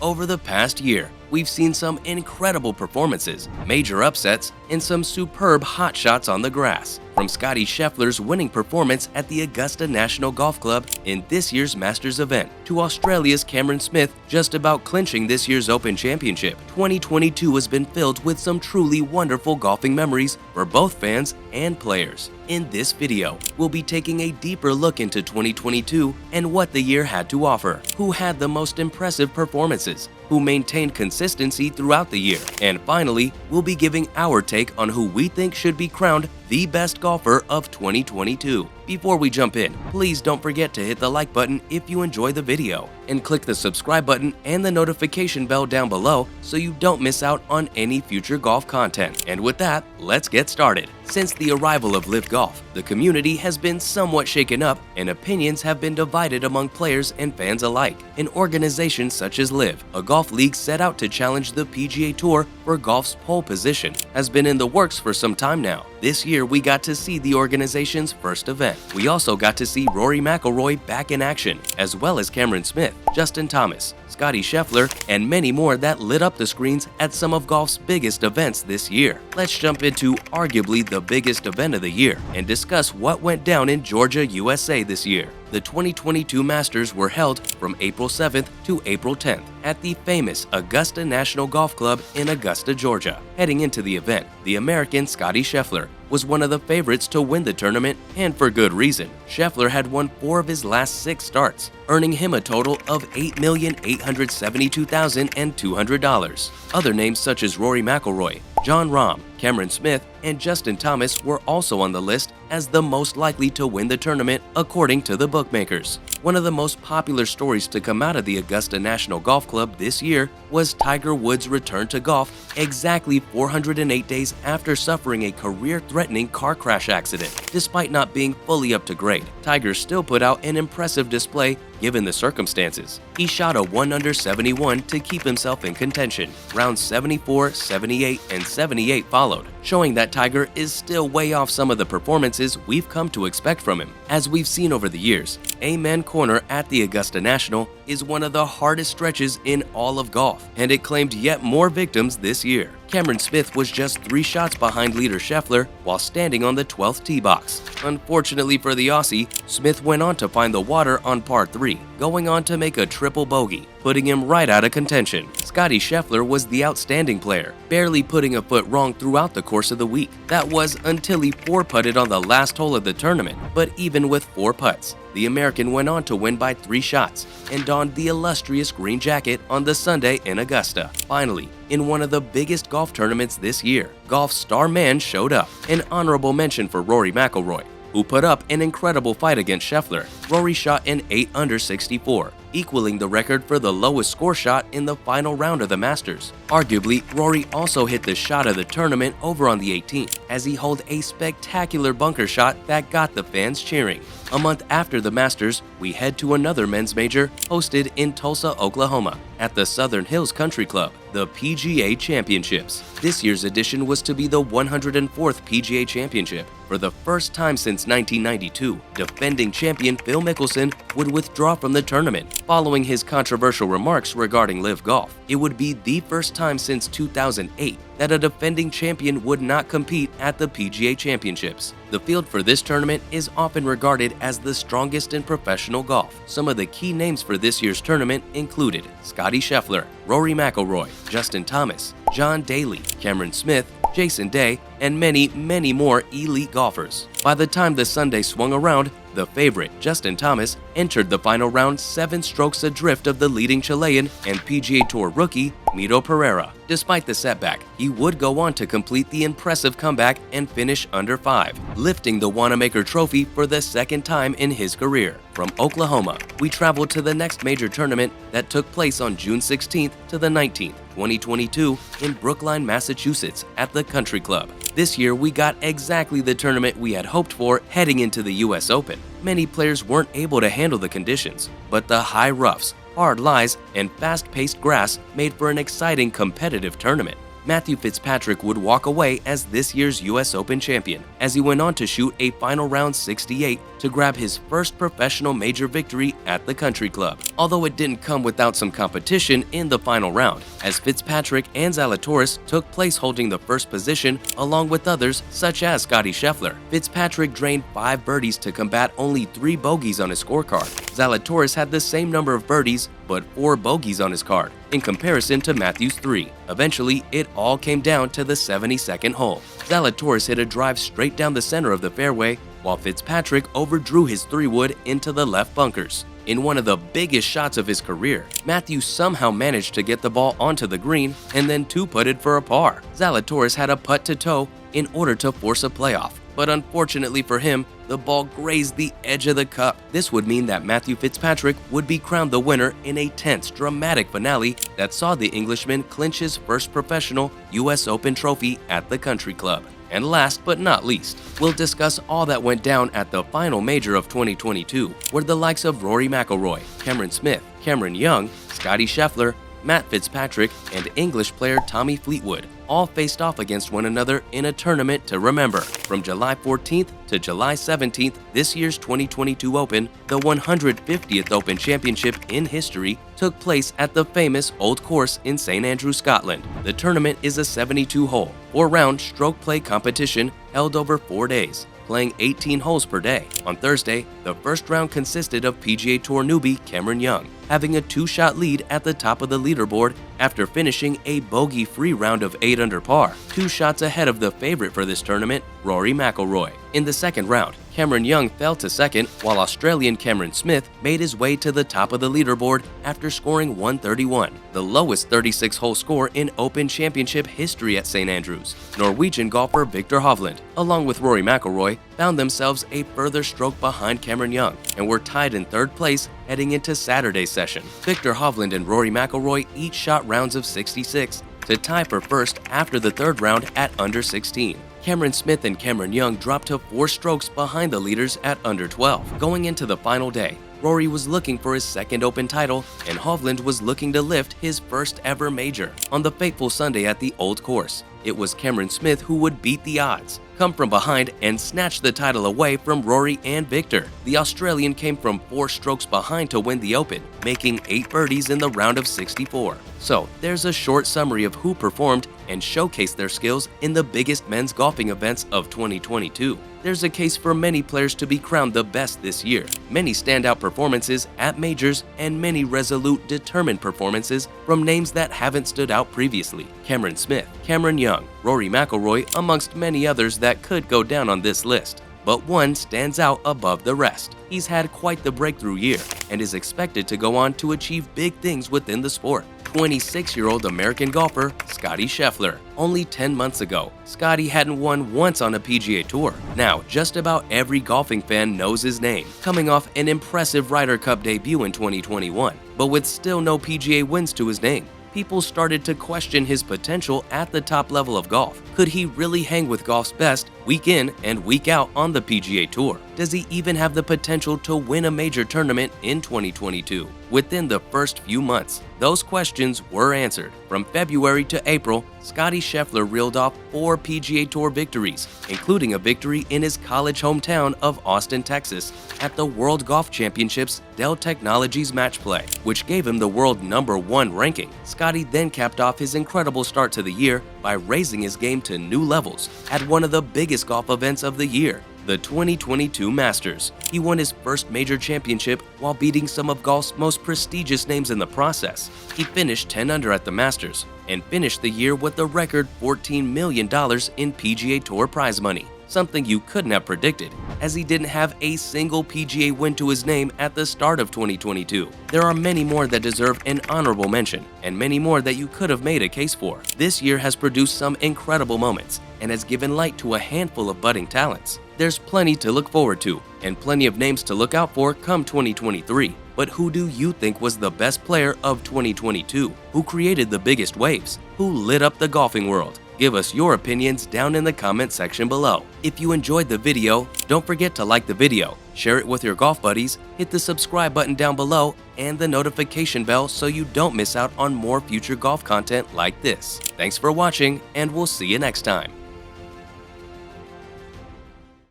Over the past year, we've seen some incredible performances, major upsets, and some superb hot shots on the grass. From Scottie Scheffler's winning performance at the Augusta National Golf Club in this year's Masters event, to Australia's Cameron Smith just about clinching this year's Open Championship, 2022 has been filled with some truly wonderful golfing memories for both fans and players. In this video, we'll be taking a deeper look into 2022 and what the year had to offer, who had the most impressive performances, who maintained consistency throughout the year, and finally, we'll be giving our take on who we think should be crowned the best golfer of 2022. Before we jump in, please don't forget to hit the like button if you enjoy the video, and click the subscribe button and the notification bell down below so you don't miss out on any future golf content. And with that, let's get started. Since the arrival of LIV Golf, the community has been somewhat shaken up and opinions have been divided among players and fans alike. An organization such as LIV, a golf league set out to challenge the PGA Tour for golf's pole position, has been in the works for some time now. This year, we got to see the organization's first event. We also got to see Rory McIlroy back in action, as well as Cameron Smith, Justin Thomas, Scottie Scheffler, and many more that lit up the screens at some of golf's biggest events this year. Let's jump into arguably the biggest event of the year and discuss what went down in Georgia, USA this year. The 2022 Masters were held from April 7th to April 10th at the famous Augusta National Golf Club in Augusta, Georgia. Heading into the event, the American Scottie Scheffler was one of the favorites to win the tournament, and for good reason. Scheffler had won 4 of his last 6 starts, earning him a total of $8,872,200. Other names such as Rory McIlroy, Jon Rahm, Cameron Smith, and Justin Thomas were also on the list as the most likely to win the tournament according to the bookmakers. One of the most popular stories to come out of the Augusta National Golf Club this year was Tiger Woods' return to golf exactly 408 days after suffering a career-threatening car crash accident. Despite not being fully up to grade, Tiger still put out an impressive display given the circumstances. He shot a 1-under 71 to keep himself in contention. Rounds 74, 78, and 78 followed, showing that Tiger is still way off some of the performances we've come to expect from him. As we've seen over the years, Amen Corner at the Augusta National is one of the hardest stretches in all of golf, and it claimed yet more victims this year. Cameron Smith was just 3 shots behind leader Scheffler while standing on the 12th tee box. Unfortunately for the Aussie, Smith went on to find the water on par 3, going on to make a triple bogey, putting him right out of contention. Scottie Scheffler was the outstanding player, barely putting a foot wrong throughout the course of the week. That was until he 4-putted on the last hole of the tournament, but even with 4 putts, the American went on to win by 3 shots and donned the illustrious green jacket on the Sunday in Augusta. Finally, in one of the biggest golf tournaments this year, golf's star man showed up. An honorable mention for Rory McIlroy, who put up an incredible fight against Scheffler. Rory shot an 8-under 64, equaling the record for the lowest score shot in the final round of the Masters. Arguably, Rory also hit the shot of the tournament over on the 18th, as he holed a spectacular bunker shot that got the fans cheering. A month after the Masters, we head to another men's major hosted in Tulsa, Oklahoma, at the Southern Hills Country Club, the PGA Championships. This year's edition was to be the 104th PGA Championship. For the first time since 1992, defending champion Phil Mickelson would withdraw from the tournament following his controversial remarks regarding LIV Golf. It would be the first time since 2008 that a defending champion would not compete at the PGA Championships. The field for this tournament is often regarded as the strongest in professional golf. Some of the key names for this year's tournament included Scottie Scheffler, Rory McIlroy, Justin Thomas, John Daly, Cameron Smith, Jason Day, and many, many more elite golfers. By the time the Sunday swung around, the favorite, Justin Thomas, entered the final round 7 strokes adrift of the leading Chilean and PGA Tour rookie, Mito Pereira. Despite the setback, he would go on to complete the impressive comeback and finish under 5, lifting the Wanamaker Trophy for the 2nd time in his career. From Oklahoma, we traveled to the next major tournament that took place on June 16th to the 19th, 2022 in Brookline, Massachusetts at the Country Club. This year, we got exactly the tournament we had hoped for heading into the US Open. Many players weren't able to handle the conditions, but the high roughs, hard lies, and fast-paced grass made for an exciting competitive tournament. Matthew Fitzpatrick would walk away as this year's US Open champion, as he went on to shoot a final round 68 to grab his first professional major victory at the country club. Although it didn't come without some competition in the final round, as Fitzpatrick and Zalatoris took place holding the first position along with others such as Scottie Scheffler. Fitzpatrick drained 5 birdies to combat only 3 bogeys on his scorecard. Zalatoris had the same number of birdies but 4 bogeys on his card, in comparison to Matthew's 3. Eventually, it all came down to the 72nd hole. Zalatoris hit a drive straight down the center of the fairway, while Fitzpatrick overdrew his 3-wood into the left bunkers. In one of the biggest shots of his career, Matthew somehow managed to get the ball onto the green and then 2-putted for a par. Zalatoris had a putt to toe in order to force a playoff, but unfortunately for him, the ball grazed the edge of the cup. This would mean that Matthew Fitzpatrick would be crowned the winner in a tense, dramatic finale that saw the Englishman clinch his first professional US Open trophy at the country club. And last but not least, we'll discuss all that went down at the final major of 2022, where the likes of Rory McIlroy, Cameron Smith, Cameron Young, Scottie Scheffler, Matt Fitzpatrick, and English player Tommy Fleetwood all faced off against one another in a tournament to remember. From July 14th to July 17th, this year's 2022 Open, the 150th Open Championship in history, took place at the famous Old Course in St Andrews, Scotland. The tournament is a 72-hole, 4-round stroke play competition held over 4 days, playing 18 holes per day. On Thursday, the first round consisted of PGA Tour newbie Cameron Young having a 2-shot lead at the top of the leaderboard after finishing a bogey-free round of 8 under par, 2 shots ahead of the favorite for this tournament, Rory McIlroy. In the second round, Cameron Young fell to second, while Australian Cameron Smith made his way to the top of the leaderboard after scoring 131, the lowest 36-hole score in Open Championship history at St Andrews. Norwegian golfer Viktor Hovland, along with Rory McIlroy, found themselves a further stroke behind Cameron Young and were tied in 3rd place heading into Saturday's session. Viktor Hovland and Rory McIlroy each shot rounds of 66 to tie for first after the 3rd round at under 16. Cameron Smith and Cameron Young dropped to 4 strokes behind the leaders at under 12. Going into the final day, Rory was looking for his 2nd Open title, and Hovland was looking to lift his first ever major. On the fateful Sunday at the Old Course, it was Cameron Smith who would beat the odds, come from behind, and snatch the title away from Rory and Viktor. The Australian came from 4 strokes behind to win the Open, making 8 birdies in the round of 64. So, there's a short summary of who performed and showcased their skills in the biggest men's golfing events of 2022. There's a case for many players to be crowned the best this year. Many standout performances at majors and many resolute, determined performances from names that haven't stood out previously. Cameron Smith, Cameron Young, Rory McIlroy, amongst many others that could go down on this list. But one stands out above the rest. He's had quite the breakthrough year and is expected to go on to achieve big things within the sport. 26-year-old American golfer Scottie Scheffler. Only 10 months ago, Scottie hadn't won once on a PGA Tour. Now, just about every golfing fan knows his name, coming off an impressive Ryder Cup debut in 2021. But with still no PGA wins to his name, people started to question his potential at the top level of golf. Could he really hang with golf's best week in and week out on the PGA Tour? Does he even have the potential to win a major tournament in 2022? Within the first few months, those questions were answered. From February to April, Scottie Scheffler reeled off 4 PGA Tour victories, including a victory in his college hometown of Austin, Texas, at the World Golf Championships Dell Technologies Match Play, which gave him the world #1 ranking. Scottie then capped off his incredible start to the year by raising his game to new levels at one of the biggest golf events of the year, the 2022 Masters. He won his first major championship while beating some of golf's most prestigious names in the process. He finished 10 under at the Masters and finished the year with a record $14 million in PGA Tour prize money, something you couldn't have predicted, as he didn't have a single PGA win to his name at the start of 2022. There are many more that deserve an honorable mention, and many more that you could have made a case for. This year has produced some incredible moments, and has given light to a handful of budding talents. There's plenty to look forward to, and plenty of names to look out for come 2023. But who do you think was the best player of 2022? Who created the biggest waves? Who lit up the golfing world? Give us your opinions down in the comment section below. If you enjoyed the video, don't forget to like the video, share it with your golf buddies, hit the subscribe button down below, and the notification bell so you don't miss out on more future golf content like this. Thanks for watching, and we'll see you next time.